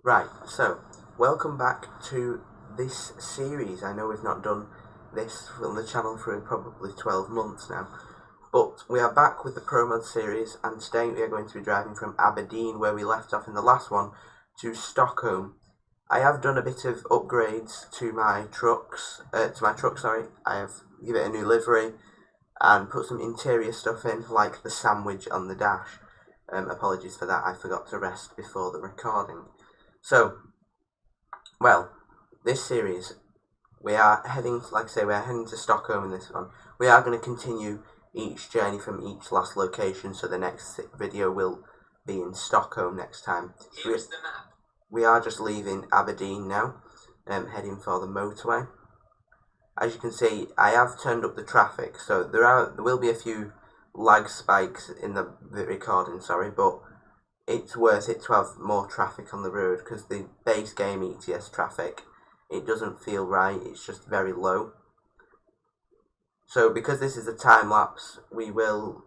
Right, so welcome back to this series. I know we've not done this on the channel for probably 12 months now, but we are back with the Promods series, and today we are going to be driving from Aberdeen, where we left off in the last one, to Stockholm. I have done a bit of upgrades to my trucks, I have given it a new livery and put some interior stuff in, like the sandwich on the dash. Apologies for that, I forgot to rest before the recording. So, well, this series, we are heading, like I say, we're heading to Stockholm in this one. We are going to continue each journey from each last location, so the next video will be in Stockholm next time. Here's the map. We are just leaving Aberdeen now, heading for the motorway. As you can see, I have turned up the traffic, so there will be a few lag spikes in the recording, but it's worth it to have more traffic on the road, because the base game ETS traffic, it doesn't feel right, it's just very low. So because this is a time lapse, we will,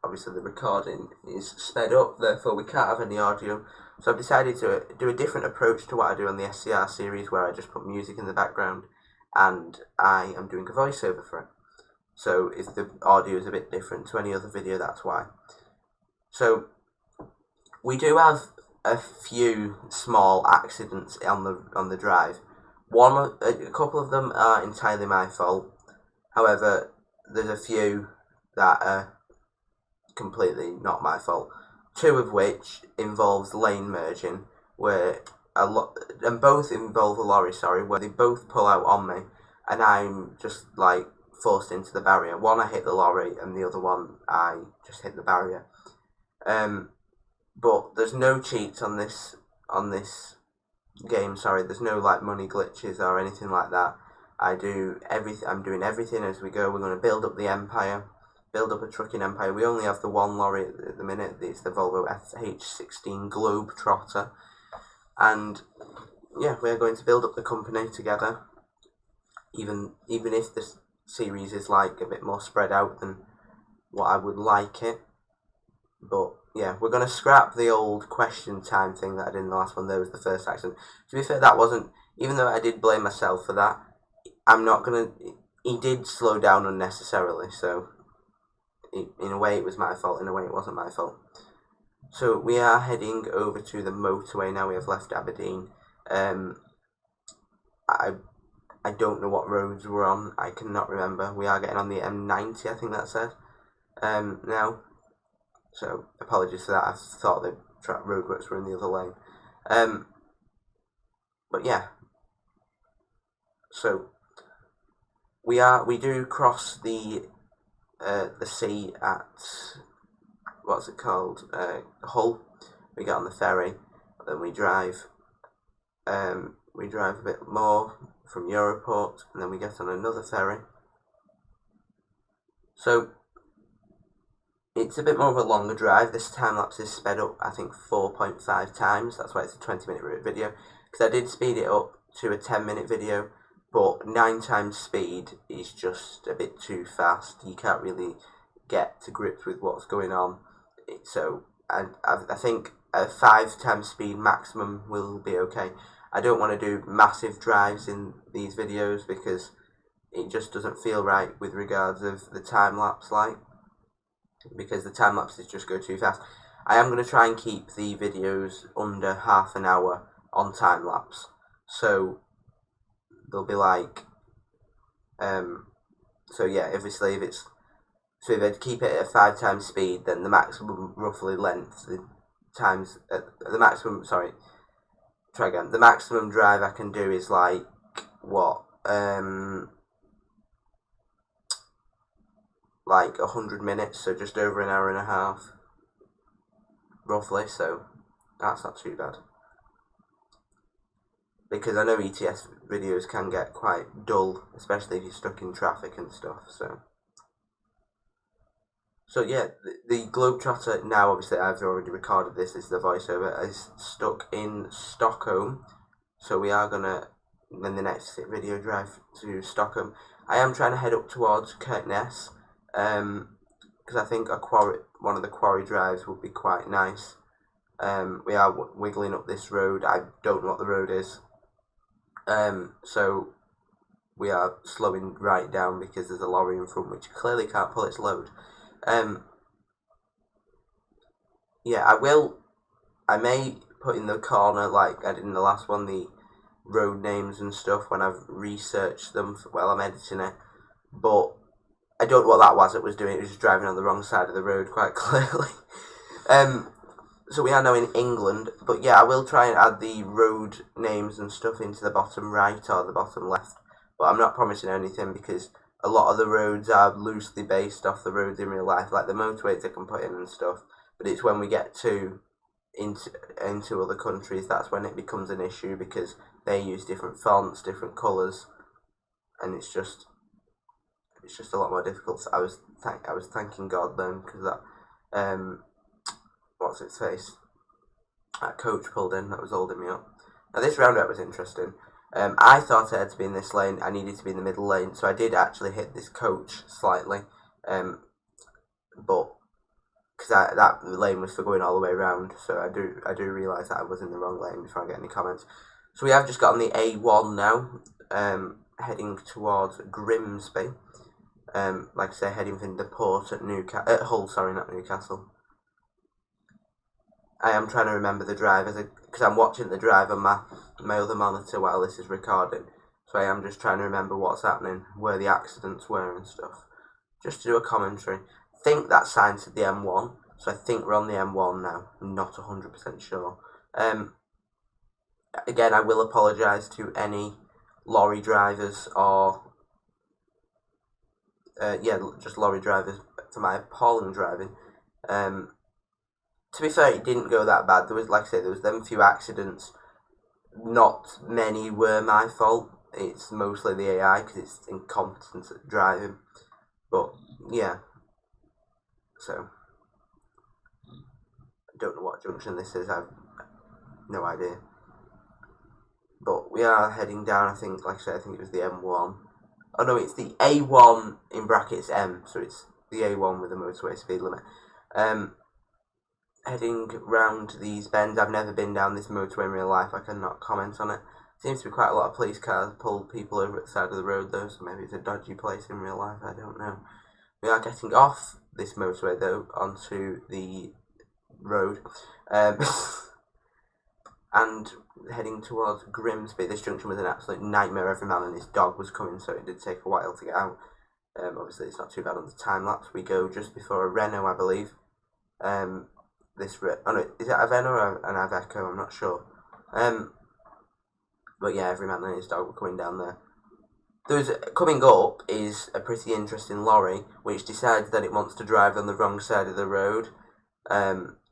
obviously the recording is sped up, therefore we can't have any audio. So I've decided to do a different approach to what I do on the SCR series, where I just put music in the background and I am doing a voiceover for it. So if the audio is a bit different to any other video, that's why. So we do have a few small accidents on the drive. A couple of them are entirely my fault. However, there's a few that are completely not my fault. Two of which involves lane merging, and both involve a lorry, where they both pull out on me, and I'm just forced into the barrier. One I hit the lorry, and the other one I just hit the barrier. But there's no cheats on this game. There's no money glitches or anything like that. I'm doing everything as we go. We're going to build up the empire, build up a trucking empire. We only have the one lorry at the minute. It's the Volvo FH16 Globetrotter, and yeah, we're going to build up the company together. Even if this series is a bit more spread out than what I would like it, but yeah, we're going to scrap the old question time thing that I did in the last one. There was the first accident. To be fair, that wasn't, even though I did blame myself for that, I'm not going to, he did slow down unnecessarily, so in a way it was my fault, in a way it wasn't my fault. So we are heading over to the motorway now. We have left Aberdeen. I don't know what roads we're on, I cannot remember. We are getting on the M90, I think that said, now. So apologies for that. I thought the roadworks were in the other lane. But yeah. So we do cross the sea at, what's it called? Hull. We get on the ferry, then we drive. We drive a bit more from Europort, and then we get on another ferry. So it's a bit more of a longer drive. This time lapse is sped up, I think, 4.5 times. That's why it's a 20-minute video. Because I did speed it up to a 10-minute video, but 9 times speed is just a bit too fast. You can't really get to grips with what's going on. So I think a 5 times speed maximum will be okay. I don't want to do massive drives in these videos because it just doesn't feel right with regards of the time lapse because the time lapses just go too fast. I am going to try and keep the videos under half an hour on time lapse, so they'll be so yeah, obviously if I keep it at 5 times speed, then the maximum roughly length, the maximum drive I can do is 100 minutes, so just over an hour and a half, roughly, so that's not too bad. Because I know ETS videos can get quite dull, especially if you're stuck in traffic and stuff, So yeah, the Globetrotter, now obviously I've already recorded this is the voiceover, is stuck in Stockholm, so we are gonna, in the next video, drive to Stockholm. I am trying to head up towards Kirkness, because I think one of the quarry drives would be quite nice. We are wiggling up this road. I don't know what the road is. So we are slowing right down because there's a lorry in front which clearly can't pull its load. Yeah, I may put in the corner, like I did in the last one, the road names and stuff when I've researched them while I'm editing it. But I don't know what that was it was doing. It was just driving on the wrong side of the road quite clearly. So we are now in England, but yeah, I will try and add the road names and stuff into the bottom right or the bottom left, but I'm not promising anything because a lot of the roads are loosely based off the roads in real life, like the motorways I can put in and stuff, but it's when we get into other countries that's when it becomes an issue because they use different fonts, different colours, and it's just a lot more difficult. So I was thanking God then because that what's its face? That coach pulled in, that was holding me up. Now this roundabout was interesting. I thought I had to be in this lane, I needed to be in the middle lane, so I did actually hit this coach slightly. But, because that lane was for going all the way around, so I do realise that I was in the wrong lane before I get any comments. So we have just got on the A1 now, heading towards Grimsby. Like I say, heading from the port at Hull, sorry, not Newcastle. I am trying to remember the drive because I'm watching the drive on my other monitor while this is recording. So I am just trying to remember what's happening, where the accidents were and stuff. Just to do a commentary. I think that sign said the M1, so I think we're on the M1 now. I'm not 100% sure. Again, I will apologise to any lorry drivers or just lorry drivers for my appalling driving. To be fair, it didn't go that bad. There was, like I say, there was them few accidents. Not many were my fault. It's mostly the AI because it's incompetence at driving. But yeah, so I don't know what junction this is. I've no idea. But we are heading down. I think, like I said, I think it was the M1. Oh no, it's the A1 in brackets M. So it's the A1 with the motorway speed limit. Heading round these bends. I've never been down this motorway in real life. I cannot comment on it. Seems to be quite a lot of police cars pull people over at the side of the road though, so maybe it's a dodgy place in real life, I don't know. We are getting off this motorway though, onto the road, and heading towards Grimsby. This junction was an absolute nightmare. Every man and his dog was coming, so it did take a while to get out. Obviously it's not too bad on the time lapse. We go just before a Renault, I believe. Oh no, is it a Renault or an Iveco? I'm not sure. But yeah, every man and his dog were coming down there. Coming up is a pretty interesting lorry, which decides that it wants to drive on the wrong side of the road,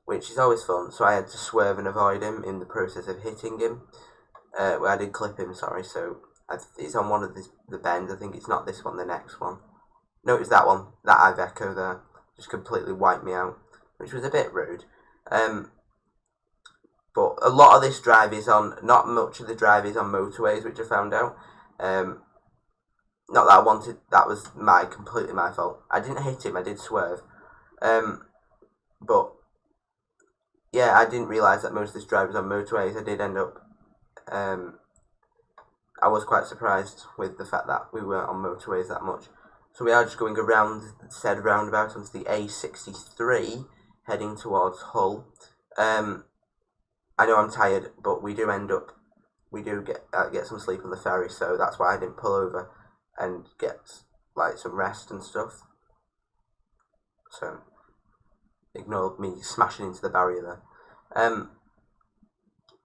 which is always fun. So I had to swerve and avoid him in the process of hitting him. Well, I did clip him, sorry. So it's on one of the bends. I think it's not this one, the next one. No, it's that one. That Iveco there just completely wiped me out, which was a bit rude. But a lot of this drive is on, not much of the drive is on motorways, which I found out. Not that I wanted, that was completely my fault. I didn't hit him, I did swerve. But, yeah, I didn't realise that most of this drive was on motorways. I did end up, I was quite surprised with the fact that we weren't on motorways that much. So we are just going around said roundabout onto the A63, heading towards Hull. I know I'm tired, but we do get some sleep on the ferry, so that's why I didn't pull over and get like some rest and stuff. So ignore me smashing into the barrier there.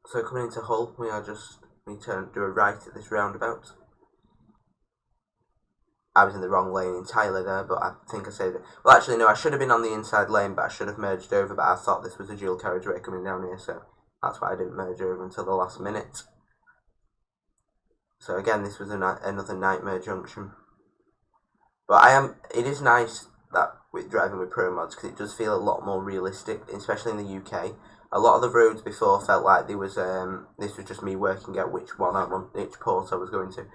So coming into Hull, we do a right at this roundabout. I was in the wrong lane entirely there, but I think I saved it. Well, actually, no, I should have been on the inside lane, but I should have merged over, but I thought this was a dual carriageway coming down here, so that's why I didn't merge over until the last minute. So again, this was another nightmare junction. But it is nice that with driving with Promods, because it does feel a lot more realistic, especially in the UK. A lot of the roads before felt like this was just me working out which port I was going to.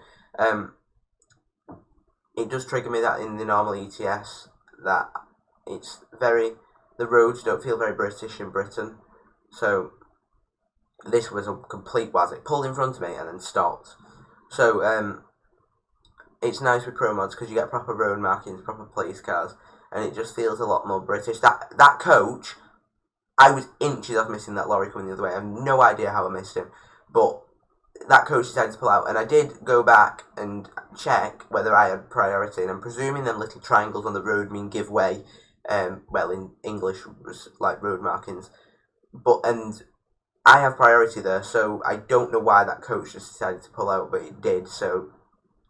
It does trigger me that in the normal ETS, that the roads don't feel very British in Britain. So this was a complete waz. It pulled in front of me and then stopped. So it's nice with Promods because you get proper road markings, proper police cars, and it just feels a lot more British. That coach, I was inches off missing that lorry coming the other way. I have no idea how I missed him, but that coach decided to pull out, and I did go back and check whether I had priority, and I'm presuming them little triangles on the road mean give way, well, in English, like road markings, and I have priority there, so I don't know why that coach just decided to pull out, but it did, so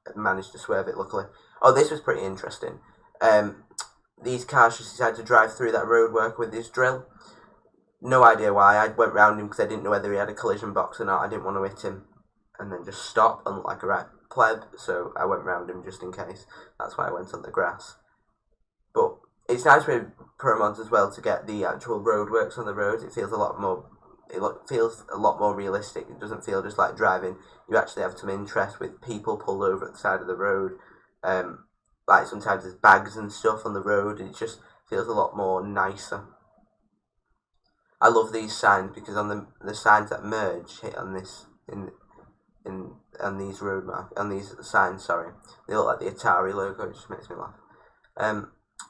I managed to swerve it, luckily. Oh, this was pretty interesting. These cars just decided to drive through that roadwork with this drill. No idea why. I went round him because I didn't know whether he had a collision box or not. I didn't want to hit him and then just stop and look like a right pleb, so I went round him just in case. That's why I went on the grass. But it's nice with Promods as well to get the actual roadworks on the road. It feels a lot more. Feels a lot more realistic. It doesn't feel just like driving. You actually have some interest with people pulled over at the side of the road. Like sometimes there's bags and stuff on the road. It just feels a lot more nicer. I love these signs because on the signs that merge hit on this on these on these signs, sorry, they look like the Atari logo. It just makes me laugh.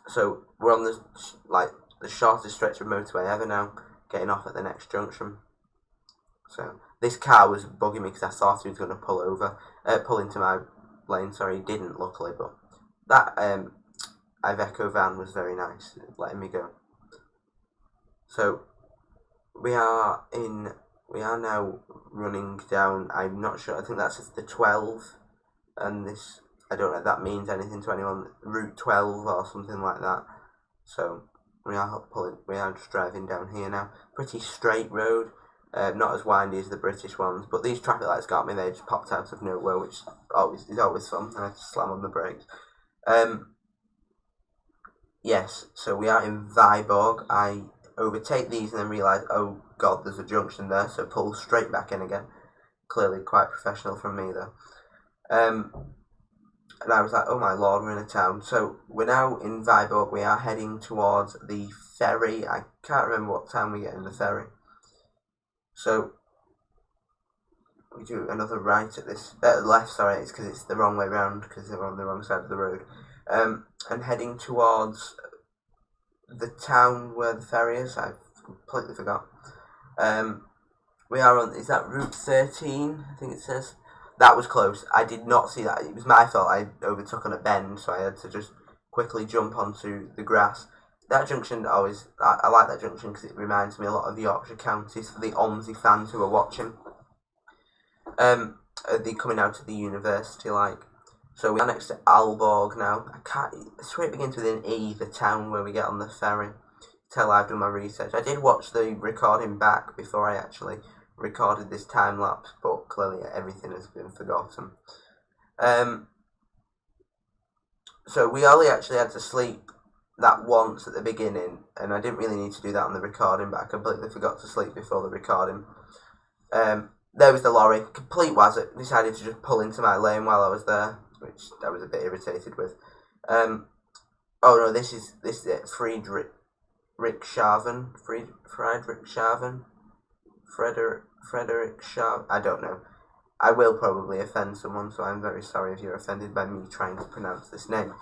So we're on the shortest stretch of motorway ever now, getting off at the next junction. So this car was bugging me because I thought he was going to pull into my lane. Sorry, he didn't, luckily, but that Iveco van was very nice, letting me go. So we are now running down, I'm not sure, I think that's the 12, and this, I don't know if that means anything to anyone, Route 12 or something like that. So we are just driving down here now. Pretty straight road, not as windy as the British ones, but these traffic lights got me. They just popped out of nowhere, which is always fun. I had to slam on the brakes. Yes, so we are in Viborg. I overtake these and then realise, oh god, there's a junction there, so pull straight back in again. Clearly quite professional from me though. And I was like, oh my lord, we're in a town. So we're now in Viborg. We are heading towards the ferry. I can't remember what time we get in the ferry. So we do another right at this, left, sorry, it's because it's the wrong way round, because they're on the wrong side of the road. And heading towards the town where the ferry is. I completely forgot. We are on, is that Route 13, I think it says? That was close. I did not see that. It was my fault. I overtook on a bend, so I had to just quickly jump onto the grass. That junction always, I like that junction because it reminds me a lot of Yorkshire counties for the Omsey fans who are watching. They're coming out of the university, like. So we are next to Aalborg now. I swear it begins with an E, the town where we get on the ferry. Tell I've done my research. I did watch the recording back before I actually recorded this time lapse, but clearly everything has been forgotten. So we only actually had to sleep that once at the beginning, and I didn't really need to do that on the recording, but I completely forgot to sleep before the recording. There was the lorry, complete was it, decided to just pull into my lane while I was there, which I was a bit irritated with. Oh no, this is it, Frederick Schaven, I don't know. I will probably offend someone, so I'm very sorry if you're offended by me trying to pronounce this name.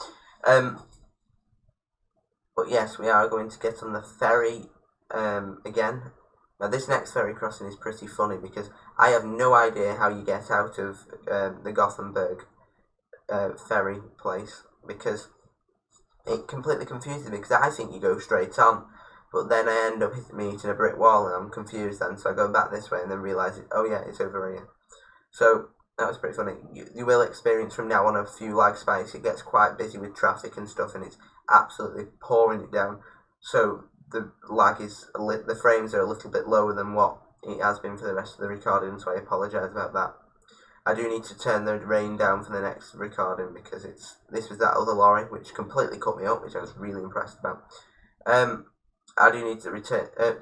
But yes, we are going to get on the ferry again. Now this next ferry crossing is pretty funny because I have no idea how you get out of the Gothenburg ferry place, because it completely confuses me, because I think you go straight on, but then I end up meeting a brick wall and I'm confused then, so I go back this way and then realise, oh yeah, it's over here. So that was pretty funny. You will experience from now on a few lag spikes. It gets quite busy with traffic and stuff, and it's absolutely pouring it down. So the lag is, the frames are a little bit lower than what it has been for the rest of the recording, so I apologise about that. I do need to turn the rain down for the next recording because this was that other lorry which completely cut me up, which I was really impressed about. I do need to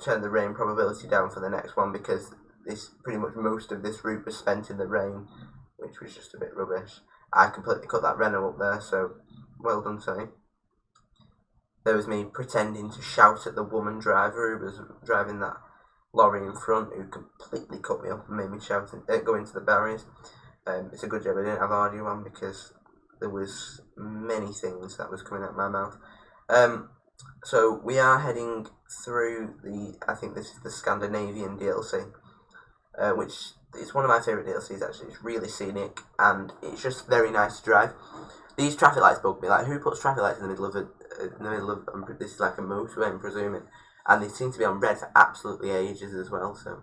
turn the rain probability down for the next one because pretty much most of this route was spent in the rain, which was just a bit rubbish. I completely cut that Renault up there, so well done to me. There was me pretending to shout at the woman driver who was driving that lorry in front who completely cut me off and made me shout and go into the barriers. It's a good job I didn't have audio on because there was many things that was coming out of my mouth. So we are heading through I think this is the Scandinavian DLC, which is one of my favourite DLCs actually. It's really scenic and it's just very nice to drive. These traffic lights bug me. Like, who puts traffic lights in the middle of this is like a motorway, I'm presuming, and they seem to be on red for absolutely ages as well. So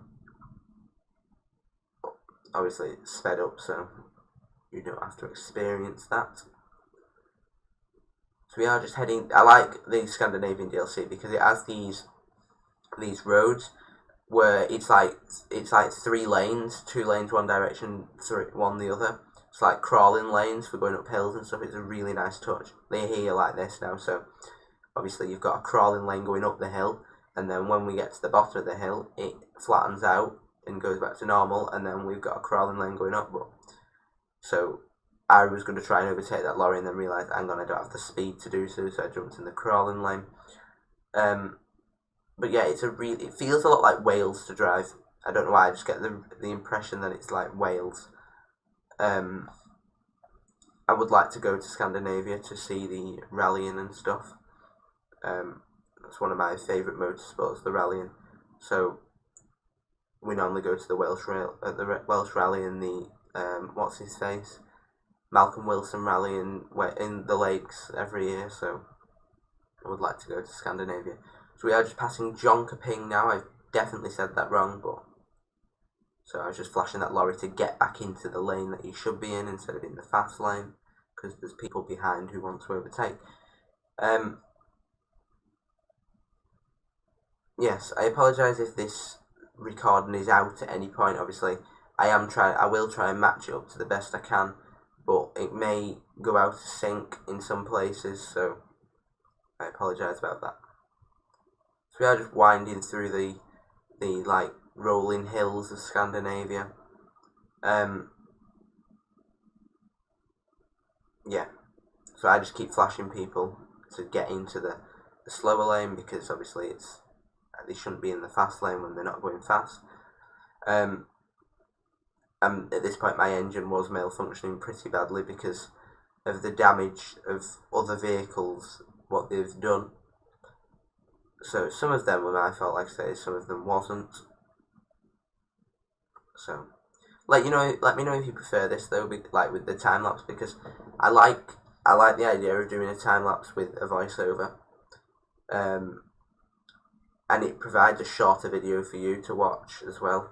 obviously it's sped up, so you don't have to experience that. So we are just heading. I like the Scandinavian DLC because it has these roads where it's like 3 lanes, 2 lanes one direction, 1 the other. It's like crawling lanes for going up hills and stuff. It's a really nice touch. They hear like this now, so obviously you've got a crawling lane going up the hill, and then when we get to the bottom of the hill, it flattens out and goes back to normal, and then we've got a crawling lane going up. So I was going to try and overtake that lorry and then realised, hang on, I don't have the speed to do so, so I jumped in the crawling lane. But yeah, it feels a lot like Wales to drive. I don't know why, I just get the impression that it's like Wales. I would like to go to Scandinavia to see the rallying and stuff. That's one of my favourite motorsports, the rallying. So we normally go to the Welsh Rally and the what's his face, Malcolm Wilson Rally in the lakes every year. So I would like to go to Scandinavia. So we are just passing Jonkoping now. I've definitely said that wrong, but so I was just flashing that lorry to get back into the lane that he should be in instead of in the fast lane, because there's people behind who want to overtake. Yes, I apologise if this recording is out at any point. Obviously, I will try and match it up to the best I can, but it may go out of sync in some places, so I apologise about that. So we are just winding through the like rolling hills of Scandinavia. Yeah, so I just keep flashing people to get into the slower lane, because obviously they shouldn't be in the fast lane when they're not going fast. And at this point my engine was malfunctioning pretty badly because of the damage of other vehicles, what they've done. So some of them were my fault, like I say, some of them wasn't. So let me know if you prefer this though, like with the time lapse, because I like the idea of doing a time lapse with a voiceover, and it provides a shorter video for you to watch as well.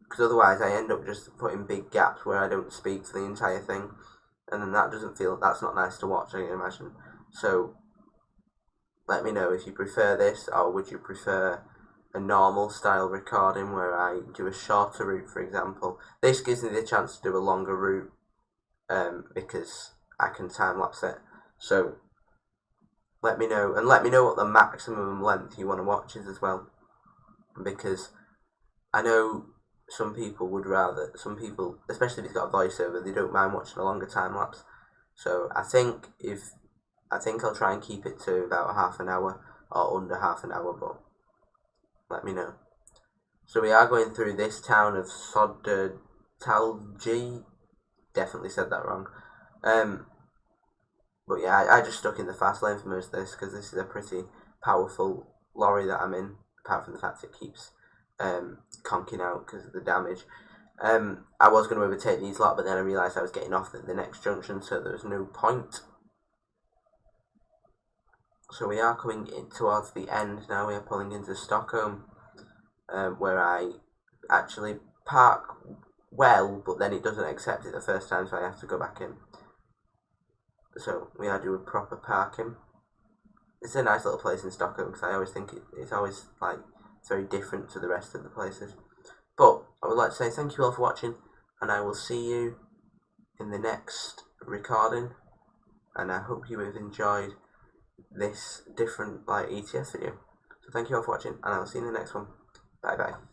Because otherwise, I end up just putting big gaps where I don't speak for the entire thing, and then that's not nice to watch, I can imagine. So let me know if you prefer this, or would you prefer a normal style recording where I do a shorter route, for example. This gives me the chance to do a longer route, because I can time lapse it. So let me know, and let me know what the maximum length you want to watch is as well, because I know some people, especially if it's got a voiceover, they don't mind watching a longer time lapse. So I think I'll try and keep it to about half an hour or under half an hour, but let me know. So we are going through this town of Södertälje. Definitely said that wrong. But yeah, I just stuck in the fast lane for most of this because this is a pretty powerful lorry that I'm in, apart from the fact it keeps conking out because of the damage. I was going to overtake these lot, but then I realised I was getting off at the next junction, so there was no point. So we are coming in towards the end now. We are pulling into Stockholm, where I actually park well, but then it doesn't accept it the first time, so I have to go back in. So we are doing proper parking. It's a nice little place in Stockholm because I always think it's always like it's very different to the rest of the places. But I would like to say thank you all for watching, and I will see you in the next recording. And I hope you have enjoyed this different ETS video. So thank you all for watching, and I will see you in the next one. Bye bye.